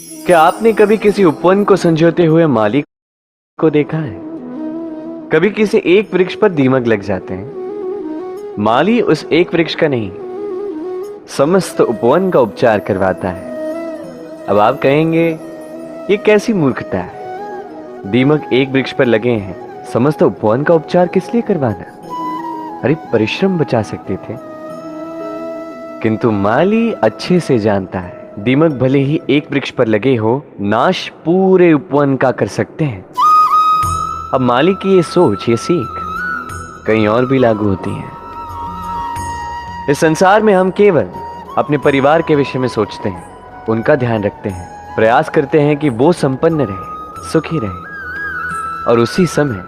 क्या आपने कभी किसी उपवन को संजोते हुए माली को देखा है? कभी किसी एक वृक्ष पर दीमक लग जाते हैं। माली उस एक वृक्ष का नहीं, समस्त उपवन का उपचार करवाता है। अब आप कहेंगे ये कैसी मूर्खता है, दीमक एक वृक्ष पर लगे हैं, समस्त उपवन का उपचार किस लिए करवाना? अरे परिश्रम बचा सकते थे। किंतु माली अच्छे से जानता है दीमक भले ही एक वृक्ष पर लगे हो, नाश पूरे उपवन का कर सकते हैं। अब माली की ये सोच, ये सीख कहीं और भी लागू होती है। इस संसार में हम केवल अपने परिवार के विषय में सोचते हैं, उनका ध्यान रखते हैं, प्रयास करते हैं कि वो संपन्न रहे, सुखी रहे, और उसी समय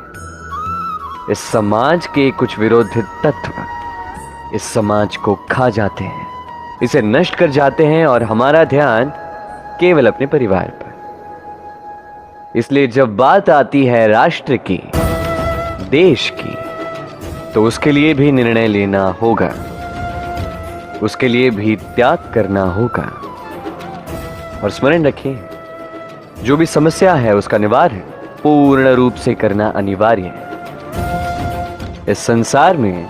इस समाज के कुछ विरोधी तत्व इस समाज को खा जाते हैं, इसे नष्ट कर जाते हैं, और हमारा ध्यान केवल अपने परिवार पर। इसलिए जब बात आती है राष्ट्र की, देश की, तो उसके लिए भी निर्णय लेना होगा, उसके लिए भी त्याग करना होगा। और स्मरण रखिए, जो भी समस्या है उसका निवारण पूर्ण रूप से करना अनिवार्य है। इस संसार में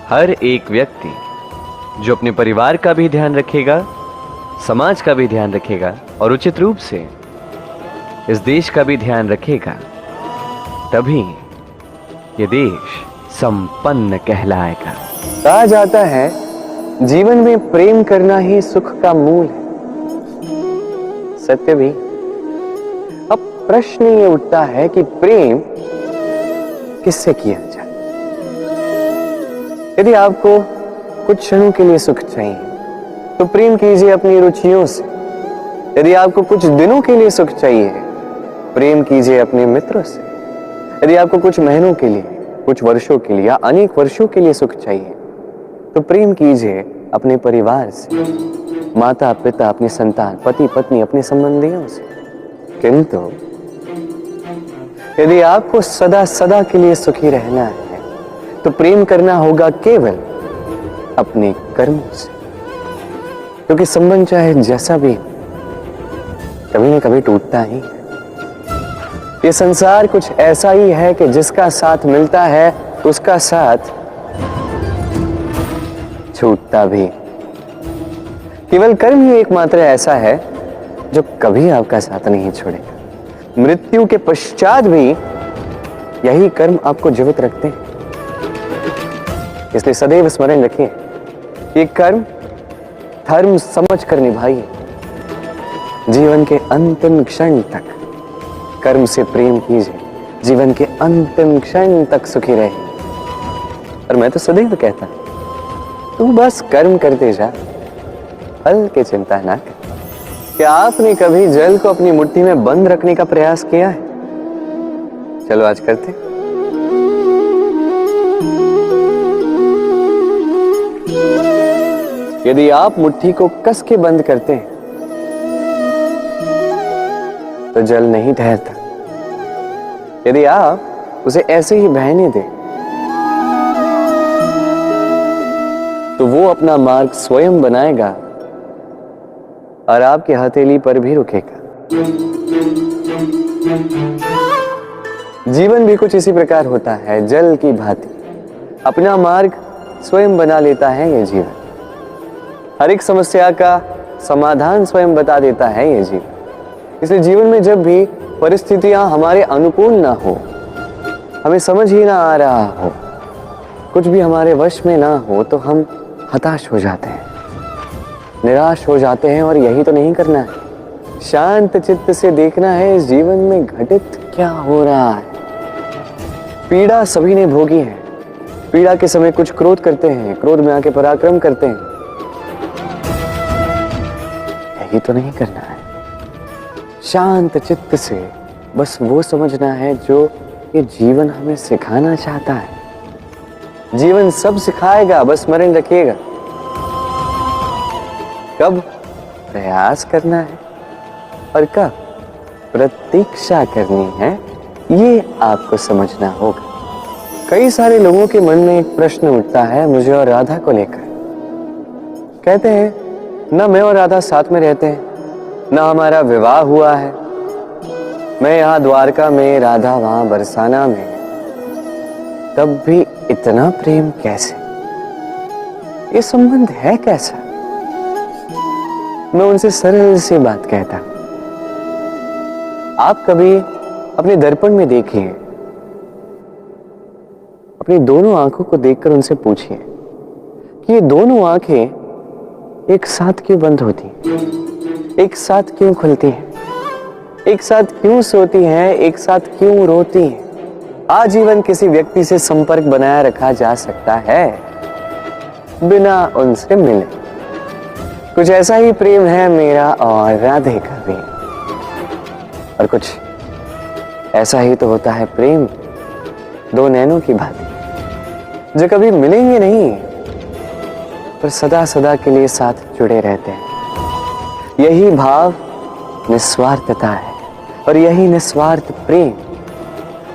हर एक व्यक्ति जो अपने परिवार का भी ध्यान रखेगा, समाज का भी ध्यान रखेगा, और उचित रूप से इस देश का भी ध्यान रखेगा, तभी ये देश संपन्न कहलाएगा। कहा जाता है जीवन में प्रेम करना ही सुख का मूल है। सत्य भी। अब प्रश्न ये उठता है कि प्रेम किससे किया जाए? यदि आपको कुछ क्षणों के लिए सुख चाहिए तो प्रेम कीजिए अपनी रुचियों से। यदि आपको कुछ दिनों के लिए सुख चाहिए, प्रेम कीजिए अपने मित्रों से। यदि आपको कुछ महीनों के लिए, कुछ वर्षों के लिए या अनेक वर्षों के लिए सुख चाहिए, तो प्रेम कीजिए अपने परिवार से, माता पिता, अपनी संतान, पति पत्नी, अपने संबंधियों से। किंतु यदि आपको सदा सदा के लिए सुखी रहना है, तो प्रेम करना होगा केवल अपने कर्मों से। क्योंकि संबंध चाहे जैसा भी कभी न कभी टूटता ही है। ये संसार कुछ ऐसा ही है कि जिसका साथ मिलता है उसका साथ छूटता भी। केवल कर्म ही एकमात्र ऐसा है जो कभी आपका साथ नहीं छोड़ेगा। मृत्यु के पश्चात भी यही कर्म आपको जीवित रखते हैं। इसलिए सदैव स्मरण रखिए, ये कर्म धर्म समझ कर निभाइए। जीवन के अंतिम क्षण तक कर्म से प्रेम कीजिए, जीवन के अंतिम क्षण तक सुखी रहिए। और मैं तो सदैव कहता हूं, तू बस कर्म करते जा, फल की चिंता ना कर। क्या आपने कभी जल को अपनी मुट्ठी में बंद रखने का प्रयास किया है? चलो आज करते। यदि आप मुट्ठी को कस के बंद करते हैं तो जल नहीं ठहरता। यदि आप उसे ऐसे ही बहने दें तो वो अपना मार्ग स्वयं बनाएगा और आपकी हथेली पर भी रुकेगा। जीवन भी कुछ इसी प्रकार होता है, जल की भांति अपना मार्ग स्वयं बना लेता है ये जीवन। हर एक समस्या का समाधान स्वयं बता देता है ये जीवन। इसलिए जीवन में जब भी परिस्थितियां हमारे अनुकूल ना हो, हमें समझ ही ना आ रहा हो, कुछ भी हमारे वश में ना हो, तो हम हताश हो जाते हैं, निराश हो जाते हैं। और यही तो नहीं करना है। शांत चित्त से देखना है इस जीवन में घटित क्या हो रहा है। पीड़ा सभी ने भोगी है। पीड़ा के समय कुछ क्रोध करते हैं, क्रोध में आके पराक्रम करते हैं। यही तो नहीं करना है। शांत चित्त से बस वो समझना है जो ये जीवन हमें सिखाना चाहता है। जीवन सब सिखाएगा, बस स्मरण रखिएगा। कब प्रयास करना है और कब प्रतीक्षा करनी है, ये आपको समझना होगा। कई सारे लोगों के मन में एक प्रश्न उठता है मुझे और राधा को लेकर। कहते हैं ना मैं और राधा साथ में रहते हैं, ना हमारा विवाह हुआ है। मैं यहाँ द्वारका में, राधा वहां बरसाना में, तब भी इतना प्रेम कैसे? ये संबंध है कैसा? मैं उनसे सरल सी बात कहता, आप कभी अपने दर्पण में देखिए, अपनी दोनों आंखों को देखकर उनसे पूछिए कि ये दोनों आंखें एक साथ क्यों बंद होती हैं, एक साथ क्यों खुलती हैं, एक साथ क्यों सोती हैं, एक साथ क्यों रोती हैं? आजीवन किसी व्यक्ति से संपर्क बनाए रखा जा सकता है बिना उनसे मिले। कुछ ऐसा ही प्रेम है मेरा और राधे का भी, और कुछ ऐसा ही तो होता है प्रेम दो नैनों की भांति, जो कभी मिलेंगे नहीं पर सदा सदा के लिए साथ जुड़े रहते हैं। यही भाव निस्वार्थता है, और यही निस्वार्थ प्रेम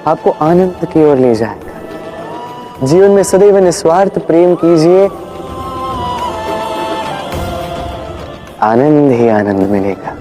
आपको आनंद की ओर ले जाएगा। जीवन में सदैव निस्वार्थ प्रेम कीजिए, आनंद ही आनंद मिलेगा।